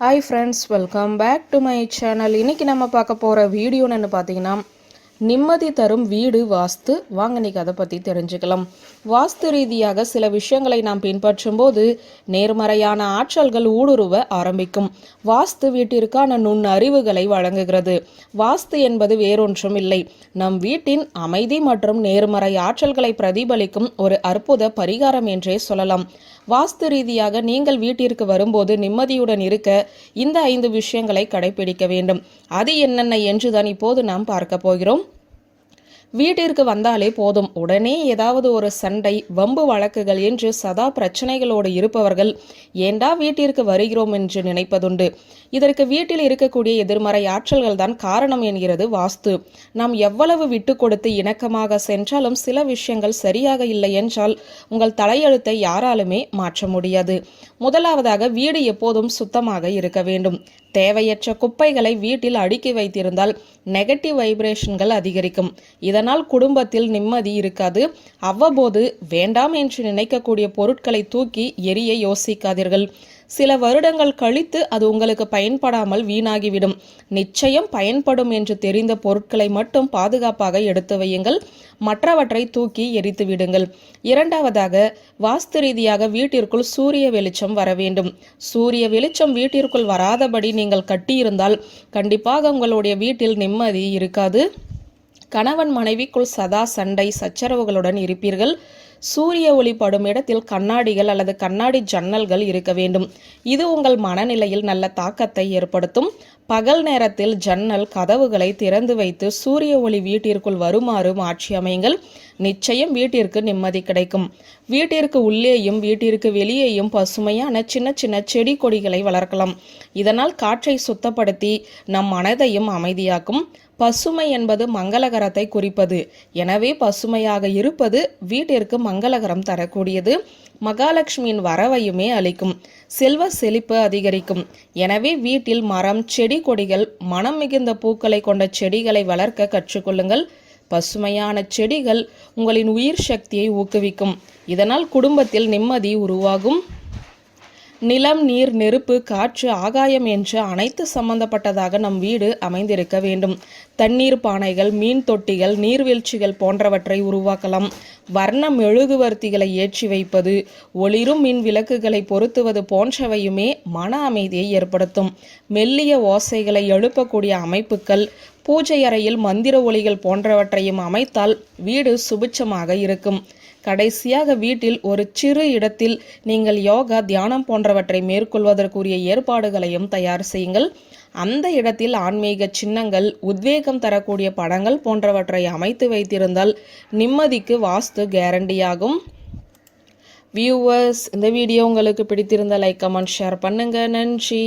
Hi friends, welcome back to my channel. இன்னைக்கு நம்ம பார்க்க போற வீடியோ என்னன்னு பார்த்தீங்கன்னா நிம்மதி தரும் வீடு வாஸ்து. வாங்க இன்னைக்கு அதை பற்றி தெரிஞ்சுக்கலாம். வாஸ்து ரீதியாக சில விஷயங்களை நாம் பின்பற்றும் போது நேர்மறையான ஆற்றல்கள் ஊடுருவ ஆரம்பிக்கும். வாஸ்து வீட்டிற்கான நுண் அறிவுகளை வழங்குகிறது. வாஸ்து என்பது வேறொன்றும் இல்லை, நம் வீட்டின் அமைதி மற்றும் நேர்மறை ஆற்றல்களை பிரதிபலிக்கும் ஒரு அற்புத பரிகாரம் என்றே சொல்லலாம். வாஸ்து ரீதியாக நீங்கள் வீட்டிற்கு வரும்போது நிம்மதியுடன் இருக்க இந்த 5 விஷயங்களை கடைபிடிக்க வேண்டும். அது என்னென்ன என்றுதான் இப்போது நாம் பார்க்க போகிறோம். வீட்டிற்கு வந்தாலே போதும் உடனே ஏதாவது ஒரு சண்டை, வம்பு வழக்குகள் என்று சதா பிரச்சனைகளோடு இருப்பவர்கள் ஏண்டா வீட்டிற்கு வருகிறோம் என்று நினைப்பதுண்டு. இதற்கு வீட்டில் இருக்கக்கூடிய எதிர்மறை ஆற்றல்கள் தான் காரணம் என்கிறது வாஸ்து. நாம் எவ்வளவு விட்டு கொடுத்து இணக்கமாக சென்றாலும் சில விஷயங்கள் சரியாக இல்லை என்றால் உங்கள் தலையெழுத்தை யாராலுமே மாற்ற முடியாது. முதலாவதாக, வீடு எப்போதும் சுத்தமாக இருக்க வேண்டும். தேவையற்ற குப்பைகளை வீட்டில் அடுக்கி வைத்திருந்தால் நெகட்டிவ் வைப்ரேஷன்கள் அதிகரிக்கும். இதனால் குடும்பத்தில் நிம்மதி இருக்காது. அவ்வப்போது வேண்டாம் என்று நினைக்கக்கூடிய பொருட்களை தூக்கி எரிய யோசிக்காதீர்கள். சில வருடங்கள் கழித்து அது உங்களுக்கு பயன்படாமல் வீணாகிவிடும். நிச்சயம் பயன்படும் என்று தெரிந்த பொருட்களை மட்டும் பாதுகாப்பாக எடுத்து வையுங்கள். மற்றவற்றை தூக்கி எரித்து விடுங்கள். இரண்டாவதாக, வாஸ்து ரீதியாக வீட்டிற்குள் சூரிய வெளிச்சம் வர வேண்டும். சூரிய வெளிச்சம் வீட்டிற்குள் வராதபடி நீங்கள் கட்டியிருந்தால் கண்டிப்பாக உங்களுடைய வீட்டில் நிம்மதி இருக்காது. கணவன் மனைவிக்குள் சதா சண்டை சச்சரவுகளுடன் இருப்பீர்கள். சூரிய ஒளி படும் இடத்தில் கண்ணாடிகள் அல்லது கண்ணாடி ஜன்னல்கள் இருக்க வேண்டும். இது உங்கள் மனநிலையில் நல்ல தாக்கத்தை ஏற்படுத்தும். பகல் நேரத்தில் ஜன்னல் கதவுகளை திறந்து வைத்து சூரிய ஒளி வீட்டிற்குள் வருமாறு மாற்றி அமையுங்கள். நிச்சயம் வீட்டிற்கு நிம்மதி கிடைக்கும். வீட்டிற்கு உள்ளேயும் வீட்டிற்கு வெளியேயும் பசுமையான சின்ன சின்ன செடி கொடிகளை வளர்க்கலாம். இதனால் காற்றை சுத்தப்படுத்தி நம் மனதையும் அமைதியாக்கும். பசுமை என்பது மங்களகரத்தை குறிப்பது. எனவே பசுமையாக இருப்பது வீட்டிற்கு மங்களகரம் தரக்கூடியது. மகாலட்சுமியின் வரவையுமே அளிக்கும். செல்வ செழிப்பு அதிகரிக்கும். எனவே வீட்டில் மரம், செடி கொடிகள், மனம் மிகுந்த பூக்களை கொண்ட செடிகளை வளர்க்க கற்றுக்கொள்ளுங்கள். பசுமையான செடிகள் உங்களின் உயிர் சக்தியை ஊக்குவிக்கும். இதனால் குடும்பத்தில் நிம்மதி உருவாகும். நிலம், நீர், நெருப்பு, காற்று, ஆகாயம் என்று அனைத்து சம்பந்தப்பட்டதாக நம் வீடு அமைந்திருக்க வேண்டும். தண்ணீர் பானைகள், மீன் தொட்டிகள், நீர்வீழ்ச்சிகள் போன்றவற்றை உருவாக்கலாம். வர்ண மெழுகுவர்த்திகளை ஏற்றி வைப்பது, ஒளிரும் மின் விளக்குகளை பொருத்துவது போன்றவையுமே மன அமைதியை ஏற்படுத்தும். மெல்லிய ஓசைகளை எழுப்பக்கூடிய அமைப்புகள், பூஜை அறையில் மந்திர ஒலிகள் போன்றவற்றையும் அமைத்தால் வீடு சுபிட்சமாக இருக்கும். கடைசியாக, வீட்டில் ஒரு சிறு இடத்தில் நீங்கள் யோகா, தியானம் போன்றவற்றை மேற்கொள்வதற்குரிய ஏற்பாடுகளையும் தயார் செய்யுங்கள். அந்த இடத்தில் ஆன்மீக சின்னங்கள், உத்வேகம் தரக்கூடிய படங்கள் போன்றவற்றை அமைத்து வைத்திருந்தால் நிம்மதிக்கு வாஸ்து கேரண்டியாகும். வியூவர்ஸ், இந்த வீடியோ உங்களுக்கு பிடித்திருந்தால் லைக், கமெண்ட், ஷேர் பண்ணுங்க. நன்றி.